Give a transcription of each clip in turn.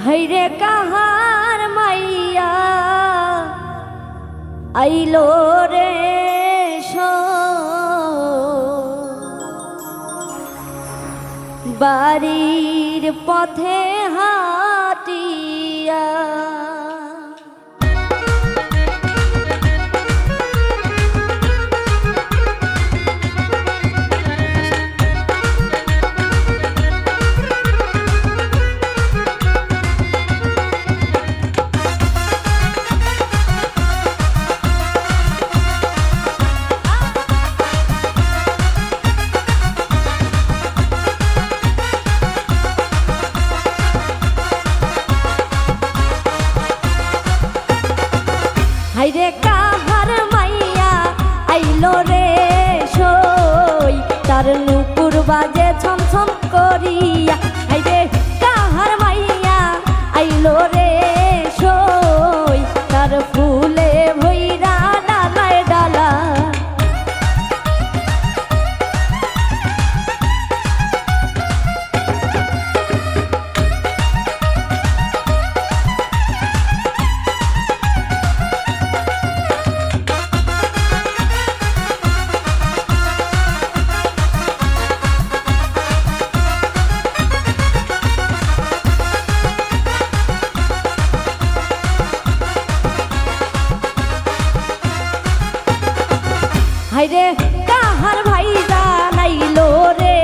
हैरे कहार मैया आइलो रे बाड़ीर पथे हाटिया হাইরে কাহার মাইয়া আইলো রে সই তার নুপুর বাজে ছমছম করিয়া হাইরে কাহার মাইয়া আইলো রে সই তার ফুলে ভইরা ডালায় ডালা হাইরে কাহার ভাইরা নাইলো রে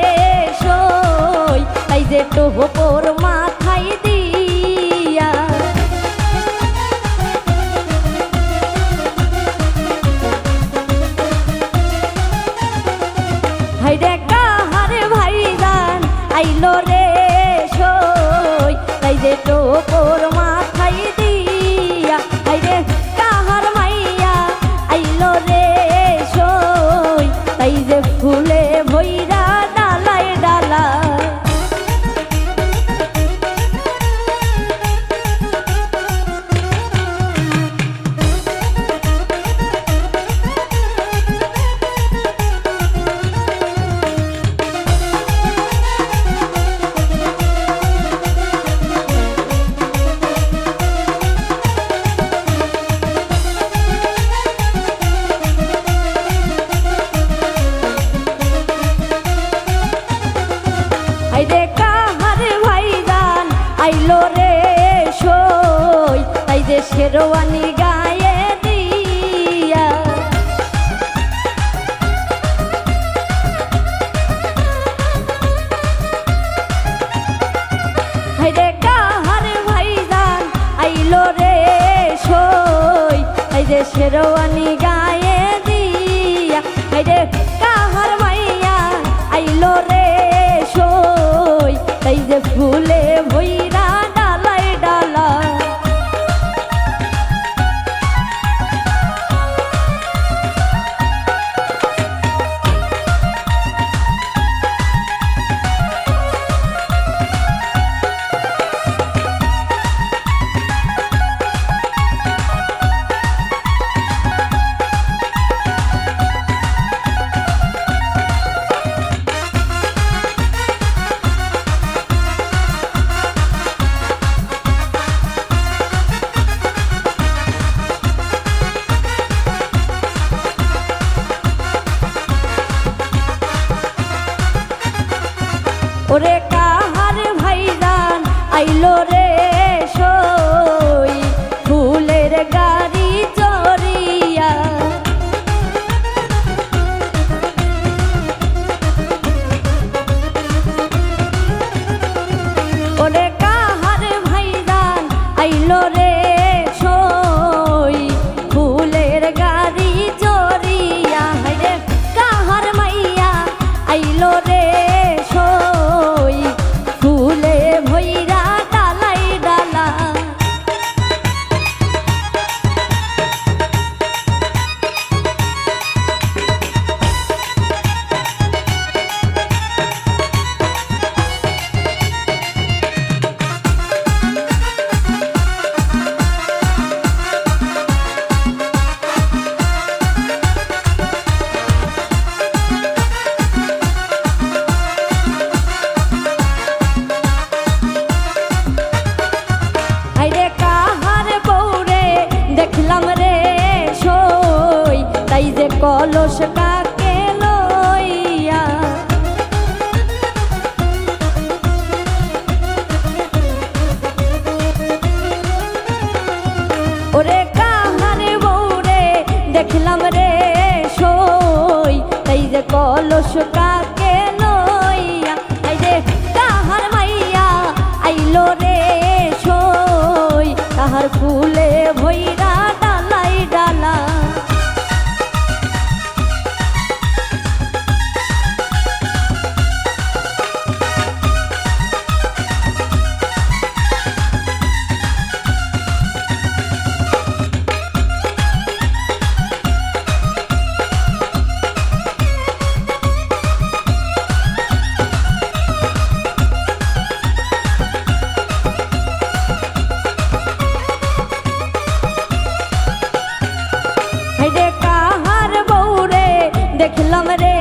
সই তাই যে টোপর মাথায় দিয়া হাইরে কাহার ভাইরা আইলো রে সই তাই যে টোপর মাথায় দিয়া হাইরে কাহার মাইয়া আইলো রে তাই যে ফুলে ভইরা ডালায় ডালা হাইরে কাহার ভাইজান আইলো রে সই তাই যে শেরওয়ানি গায়ে দিয়া হাইরে কাহার ভাইজান আইলো রে সই তাই যে শেরওয়ানি গায়ে দিয়া হাইরে কাহার মাইয়া আইলো রে সই তাই যে ফুলে ভইরা ডালায় ডালা ওরে কাহার ভাইজান আইলো রে সই ফুলের গাড়ি চড়িয়া ওরে কাহার ভাইজান আইলো রে সই ফুলের গাড়ি চড়িয়া হাইরে কাহার মাইয়া আইলো রে সই ফুলে ভইরা ডালায় যে কলস কাকে লইয়া এই রে কাহার মাইয়া আইলো রে সই তাহার ফুলে ভইরা ডালাই ডালা দেখলাম রে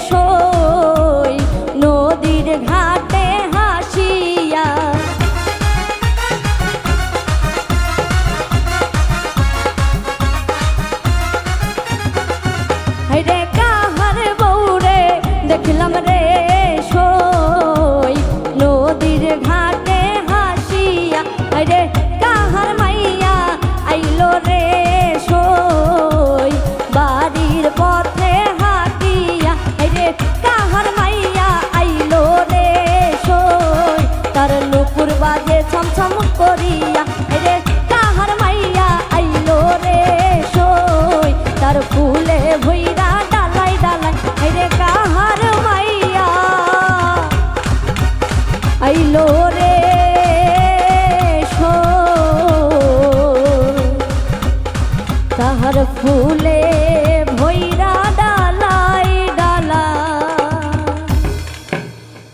সই নদীর ঘাটে হাসিয়া রে কাহার বউরে দেখলাম রে সই নদীর ঘাটে হাসিয়া রে কাহার মাইয়া আইলো রে সই বাড়ির পথে কাহার মাইয়া আইলো রে সই তার নুপুর বাজে ছমছম করিয়া রে কাহার মাইয়া আইলো রে সই তার ফুলে ভইরা ডালাই ডালাই রে কাহার মাইয়া আইলো রে সই তাহার ফুলে